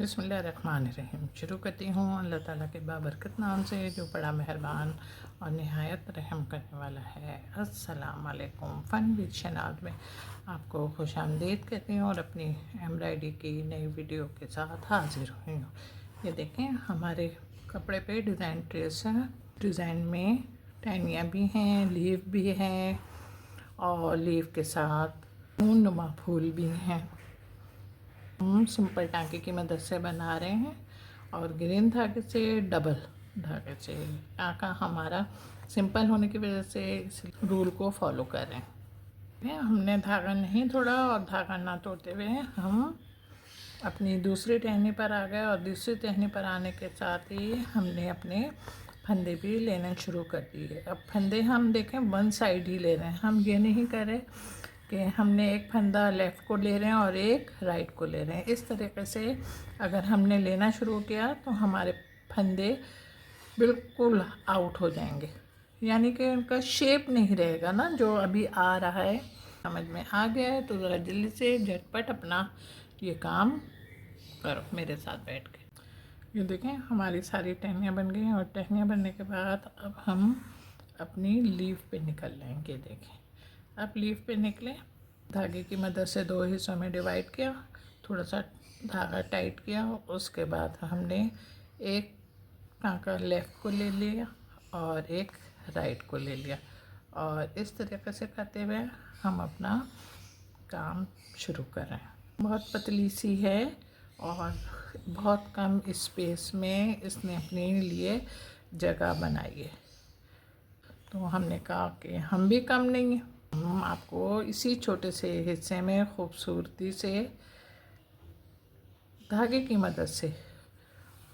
बिस्मिल्लाहिर्रहमानिर्रहीम। शुरू करती हूँ अल्लाह ताला के बाबरकत नाम से जो बड़ा मेहरबान और नहायत रहम करने वाला है। अस्सलाम वालेकुम। फ़न विद शनाज़ में आपको खुश आमदीद कहती हूँ और अपनी एम्ब्रॉयडरी की नई वीडियो के साथ हाजिर हुई हूँ। ये देखें, हमारे कपड़े पे डिज़ाइन ट्रेस है। डिज़ाइन में टहनियाँ भी हैं, लीफ भी हैं और लीफ के साथ नुमा फूल भी हैं। हम सिंपल टाँके की मदद से बना रहे हैं और ग्रीन धागे से डबल धागे से। टाँका हमारा सिंपल होने की वजह से इस रूल को फॉलो कर रहे हैं। हमने धागा नहीं तोड़ा और धागा ना तोड़ते हुए हम अपनी दूसरी टहनी पर आ गए और दूसरी टहनी पर आने के साथ ही हमने अपने फंदे भी लेने शुरू कर दिए। अब फंदे हम देखें वन साइड ही ले रहे हैं, हम ये नहीं कर रहे कि हमने एक फंदा लेफ़्ट को ले रहे हैं और एक राइट को ले रहे हैं। इस तरीके से अगर हमने लेना शुरू किया तो हमारे फंदे बिल्कुल आउट हो जाएंगे, यानी कि उनका शेप नहीं रहेगा ना जो अभी आ रहा है। समझ में आ गया है तो ज़रा जल्दी से झटपट अपना ये काम करो मेरे साथ बैठ के। ये देखें, हमारी सारी टहनियाँ बन गई हैं और टहनियाँ बनने के बाद अब हम अपनी लीफ पे निकल लेंगे। देखें, अब लीफ पे निकले, धागे की मदद से दो हिस्सों में डिवाइड किया, थोड़ा सा धागा टाइट किया, उसके बाद हमने एक टाँका लेफ़्ट को ले लिया और एक राइट को ले लिया और इस तरीके से करते हुए हम अपना काम शुरू कर रहे हैं। बहुत पतली सी है और बहुत कम स्पेस में इसने अपने लिए जगह बनाई है, तो हमने कहा कि हम भी कम नहीं हैं, हम आपको इसी छोटे से हिस्से में खूबसूरती से धागे की मदद से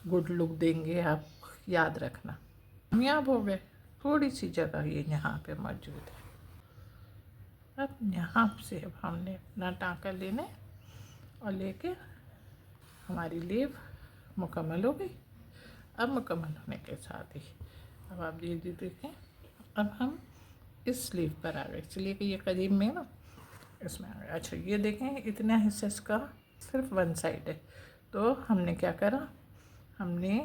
गुड लुक देंगे। आप याद रखना, कामयाब हो गए। थोड़ी सी जगह ये यहाँ पे मौजूद है। अब यहाँ से अब हमने अपना टाँका लेने और लेके हमारी लीव मुकम्मल हो गई। अब मुकम्मल होने के साथ ही अब आप ये देखें, अब हम इस स्लीव पर आ गए, इसलिए कि ये करीब में ना इसमें आ गया। अच्छा, ये देखें, इतना हिस्सा इसका सिर्फ वन साइड है, तो हमने क्या करा, हमने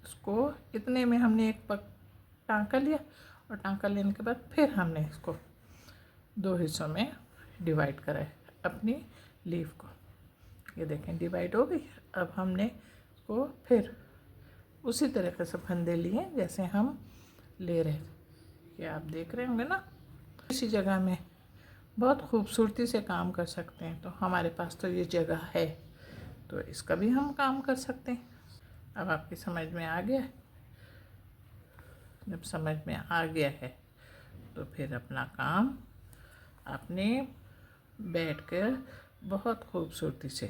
इसको इतने में हमने एक टाँका लिया और टाँका लेने के बाद फिर हमने इसको दो हिस्सों में डिवाइड करा है अपनी लीफ को। ये देखें, डिवाइड हो गई। अब हमने इसको फिर उसी तरीके से फंदे लिए जैसे हम ले रहे थे। ये आप देख रहे होंगे ना, इसी जगह में बहुत खूबसूरती से काम कर सकते हैं। तो हमारे पास तो ये जगह है, तो इसका भी हम काम कर सकते हैं। अब आपकी समझ में आ गया है? जब समझ में आ गया है तो फिर अपना काम आपने बैठकर बहुत खूबसूरती से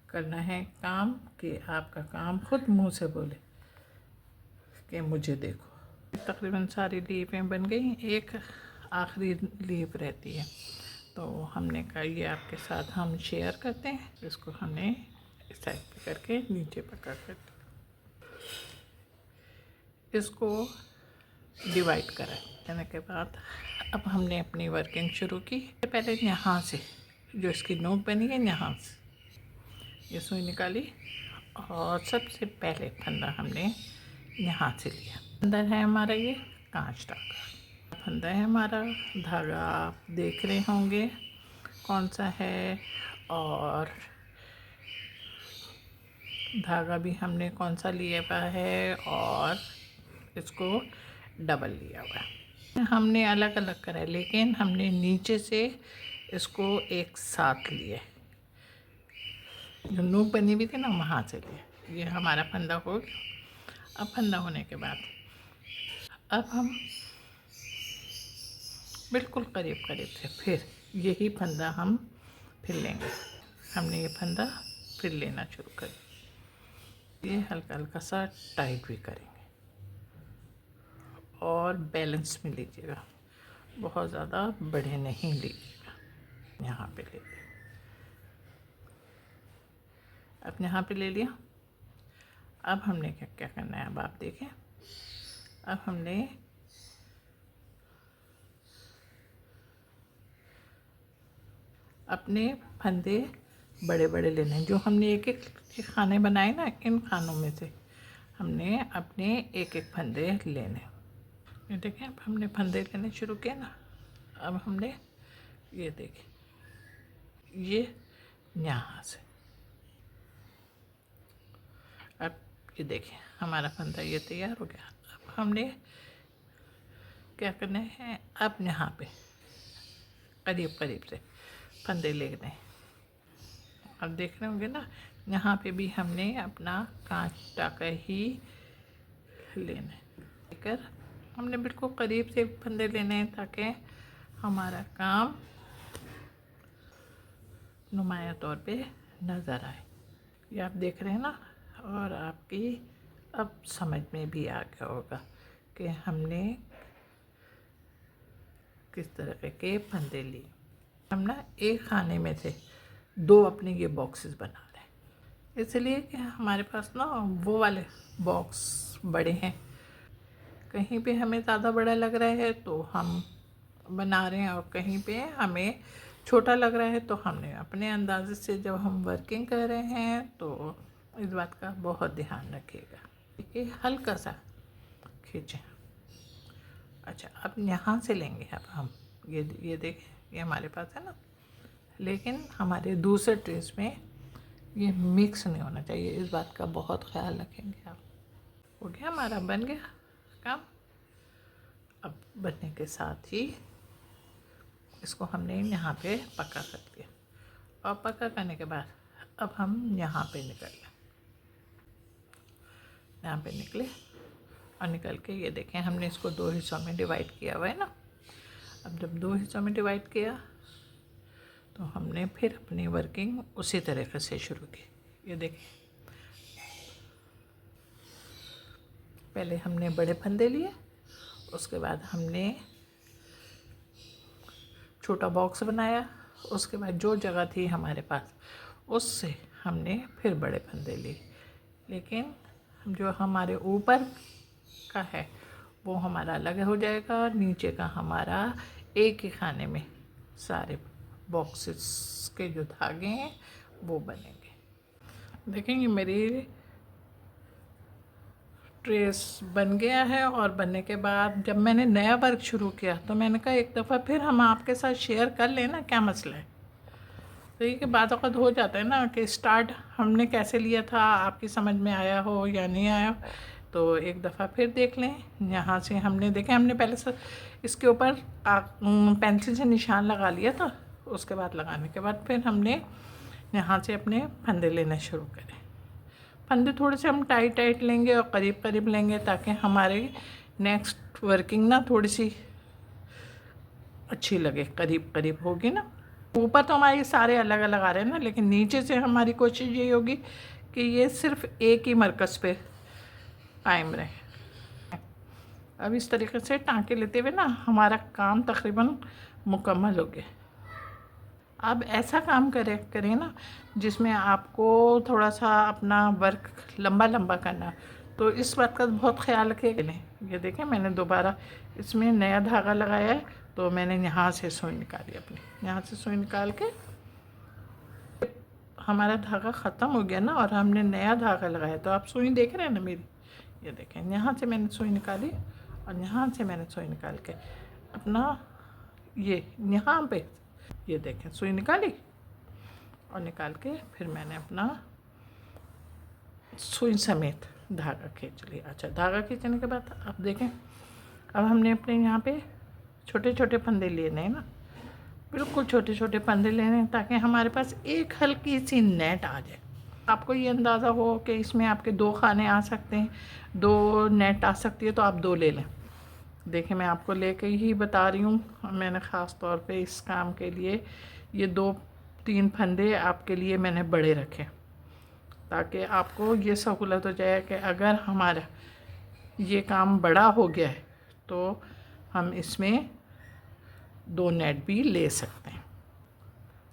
करना है काम, कि आपका काम खुद मुंह से बोले कि मुझे देखो। तकरीबन सारी लीफें बन गई, एक आखिरी लीफ रहती है, तो हमने कहा ये आपके साथ हम शेयर करते हैं। इसको हमने इस साइड पे करके नीचे पकड़ कर इसको डिवाइड करा करने के बाद अब हमने अपनी वर्किंग शुरू की। पहले यहाँ से जो इसकी नोक बनी है यहाँ से ये सुई निकाली और सबसे पहले फंदा हमने यहाँ से लिया। अंदर है हमारा ये कांच टाँका फंदा है हमारा। धागा आप देख रहे होंगे कौन सा है और धागा भी हमने कौन सा लिया हुआ है और इसको डबल लिया हुआ है। हमने अलग अलग करा है लेकिन हमने नीचे से इसको एक साथ लिया, जो नोक बनी हुई थी ना वहाँ से लिया। ये हमारा फंदा हो गया। अब फंदा होने के बाद अब हम बिल्कुल करीब करीब से फिर यही फंदा हम फिर लेंगे। हमने ये फंदा फिर लेना शुरू कर दिया। ये हल्का हल्का सा टाइट भी करेंगे और बैलेंस में लीजिएगा, बहुत ज़्यादा बड़े नहीं लीजिएगा। यहाँ पे ले लिया, अब यहाँ पे ले लिया। अब हमने क्या क्या करना है, अब आप देखें। अब हमने अपने फंदे बड़े बड़े लेने हैं। जो हमने एक एक खाने बनाए ना, इन खानों में से हमने अपने एक एक फंदे लेने। ये देखें, अब हमने फंदे लेने शुरू किए ना। अब हमने ये देखें, ये यहाँ से, अब ये देखें हमारा फंदा ये तैयार हो गया। अब हमने क्या करना है, अब यहाँ पे करीब करीब से फंदे लेने हैं। अब देख रहे होंगे ना, यहाँ पे भी हमने अपना कांटा का ही लेना है। लेकर हमने बिल्कुल करीब से फंदे लेने हैं ताकि हमारा काम नुमाया तौर पे नज़र आए। ये आप देख रहे हैं ना, और आपकी अब समझ में भी आ गया होगा कि हमने किस तरह के फंदे लिए। हम ना एक खाने में से 2 अपने ये बॉक्सेस बना रहे हैं, इसलिए कि हमारे पास ना वो वाले बॉक्स बड़े हैं। कहीं पे हमें ज़्यादा बड़ा लग रहा है तो हम बना रहे हैं, और कहीं पे हमें छोटा लग रहा है तो हमने अपने अंदाजे से, जब हम वर्किंग कर रहे हैं तो इस बात का बहुत ध्यान रखिएगा। ठीक है, हल्का सा खींचें। अच्छा, अब यहाँ से लेंगे। अब हम ये देखें, ये हमारे पास है ना, लेकिन हमारे दूसरे ट्रेस में ये मिक्स नहीं होना चाहिए। इस बात का बहुत ख्याल रखेंगे आप। हो गया हमारा, बन गया काम। अब बनने के साथ ही इसको हमने यहाँ पे पक्का कर दिया, और पक्का करने के बाद अब हम यहाँ पे निकले, यहाँ पे निकले और निकल के ये देखें, हमने इसको 2 हिस्सों में डिवाइड किया हुआ है ना। अब जब 2 हिस्सों में डिवाइड किया तो हमने फिर अपनी वर्किंग उसी तरीके से शुरू की। ये देखें, पहले हमने बड़े फंदे लिए, उसके बाद हमने छोटा बॉक्स बनाया, उसके बाद जो जगह थी हमारे पास उससे हमने फिर बड़े फंदे लिए। लेकिन जो हमारे ऊपर का है वो हमारा अलग हो जाएगा, नीचे का हमारा एक ही खाने में सारे बॉक्सेस के जो धागे हैं वो बनेंगे। देखेंगे मेरी ट्रेस बन गया है, और बनने के बाद जब मैंने नया वर्क शुरू किया तो मैंने कहा एक दफ़ा फिर हम आपके साथ शेयर कर लेना क्या मसला है। तो ये कि बाद वक़्त हो जाता है ना कि स्टार्ट हमने कैसे लिया था, आपकी समझ में आया हो या नहीं आया हो, तो एक दफ़ा फिर देख लें। यहाँ से हमने देखें, हमने पहले से इसके ऊपर पेंसिल से निशान लगा लिया था। उसके बाद लगाने के बाद फिर हमने यहाँ से अपने फंदे लेना शुरू करें। फंदे थोड़े से हम टाइट टाइट लेंगे और करीब करीब लेंगे ताकि हमारे नेक्स्ट वर्किंग ना थोड़ी सी अच्छी लगे, करीब करीब होगी ना। ऊपर तो हमारे सारे अलग अलग आ रहे हैं ना, लेकिन नीचे से हमारी कोशिश यही होगी कि ये सिर्फ एक ही मरकज़ पे कायम रहे। अब इस तरीके से टाँके लेते हुए ना हमारा काम तकरीबन मुकम्मल हो गया। अब ऐसा काम करें ना जिसमें आपको थोड़ा सा अपना वर्क लंबा लंबा करना, तो इस बात का बहुत ख्याल रखिएगा। ये देखें, मैंने दोबारा इसमें नया धागा लगाया है, तो मैंने यहाँ से सुई निकाली अपनी, यहाँ से सुई निकाल के हमारा धागा ख़त्म हो गया ना, और हमने नया धागा लगाया। तो आप सुई देख रहे हैं ना मेरी, ये देखें, यहाँ से मैंने सुई निकाली और यहाँ से मैंने सुई निकाल के अपना ये यहाँ पे, ये देखें, सुई निकाली और निकाल के फिर मैंने अपना सुई समेत धागा खींच लिया। अच्छा, धागा खींचने के बाद अब देखें, अब हमने अपने यहाँ पे छोटे छोटे फंदे लेने हैं ना, बिल्कुल छोटे छोटे फंदे लेने हैं ताकि हमारे पास एक हल्की सी नेट आ जाए। आपको ये अंदाज़ा हो कि इसमें आपके 2 खाने आ सकते हैं, 2 नेट आ सकती है, तो आप 2 ले लें। देखिए, मैं आपको लेके ही बता रही हूँ। मैंने ख़ास तौर पे इस काम के लिए ये 2-3 फंदे आपके लिए मैंने बड़े रखे ताकि आपको ये सहूलत हो जाए कि अगर हमारा ये काम बड़ा हो गया है तो हम इसमें 2 नेट भी ले सकते हैं।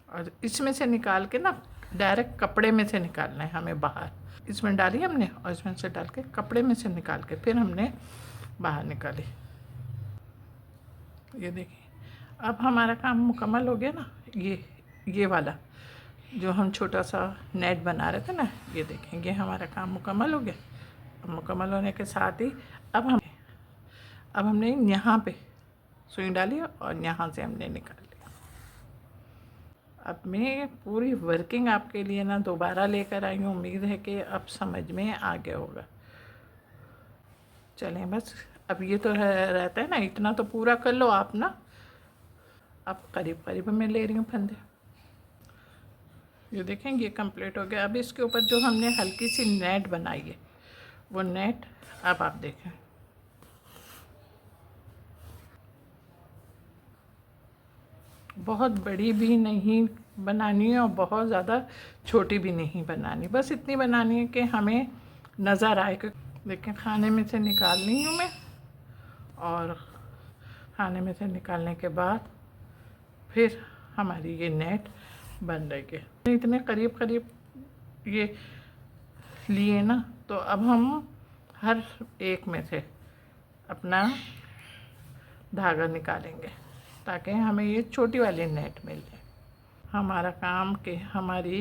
और इसमें से निकाल के ना डायरेक्ट कपड़े में से निकालना है हमें बाहर। इसमें डाली हमने और इसमें से डाल के कपड़े में से निकाल के फिर हमने बाहर निकाली। ये देखिए, अब हमारा काम मुकम्मल हो गया ना, ये वाला। जो हम छोटा सा नेट बना रहे थे ना, ये देखेंगे हमारा काम मुकम्मल हो गया। अब मुकम्मल होने के साथ ही अब हमने यहाँ पे सुई डाली और यहाँ से हमने निकाल लिया। अब मैं पूरी वर्किंग आपके लिए ना दोबारा लेकर आई हूँ। उम्मीद है कि अब समझ में आ गया होगा। चलें बस, अब ये तो रहता है ना, इतना तो पूरा कर लो आप ना। अब करीब करीब मैं ले रही हूँ फंदे। ये देखेंगे ये कंप्लीट हो गया। अब इसके ऊपर जो हमने हल्की सी नेट बनाई है, वो नेट अब आप देखें, बहुत बड़ी भी नहीं बनानी है और बहुत ज़्यादा छोटी भी नहीं बनानी, बस इतनी बनानी है कि हमें नज़र आए। कि देखें, खाने में से निकाल ली हूँ मैं, और खाने में से निकालने के बाद फिर हमारी ये नेट बन रही है। इतने करीब करीब ये लिए ना, तो अब हम हर एक में से अपना धागा निकालेंगे ताकि हमें ये छोटी वाली नेट मिल जाए। हमारा काम कि हमारी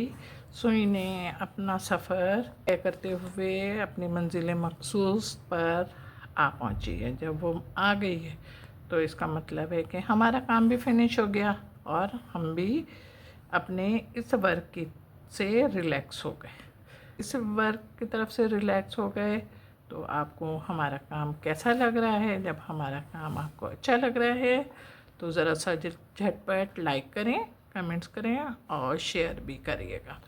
सुई ने अपना सफ़र तय करते हुए अपनी मंजिल मखसूस पर आ पहुंची है। जब वो आ गई है तो इसका मतलब है कि हमारा काम भी फिनिश हो गया और हम भी अपने इस वर्क से रिलैक्स हो गए। इस वर्क की तरफ से रिलैक्स हो गए तो आपको हमारा काम कैसा लग रहा है? जब हमारा काम आपको अच्छा लग रहा है तो ज़रा सा झटपट लाइक करें, कमेंट्स करें और शेयर भी करिएगा।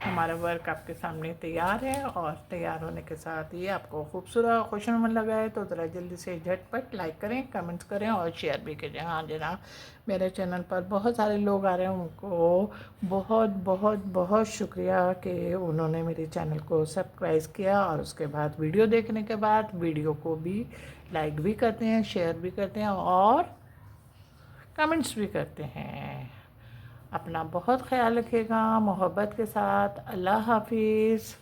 हमारा वर्क आपके सामने तैयार है और तैयार होने के साथ ही आपको खूबसूरत और खुशनुमा लगा है तो ज़रा जल्दी से झटपट लाइक करें, कमेंट्स करें और शेयर भी करें। हाँ जनाब, मेरे चैनल पर बहुत सारे लोग आ रहे हैं, उनको बहुत बहुत बहुत शुक्रिया कि उन्होंने मेरे चैनल को सब्सक्राइब किया और उसके बाद वीडियो देखने के बाद वीडियो को भी लाइक भी करते हैं, शेयर भी करते हैं और कमेंट्स भी करते हैं। अपना बहुत ख्याल रखिएगा, मोहब्बत के साथ। अल्लाह हाफिज़।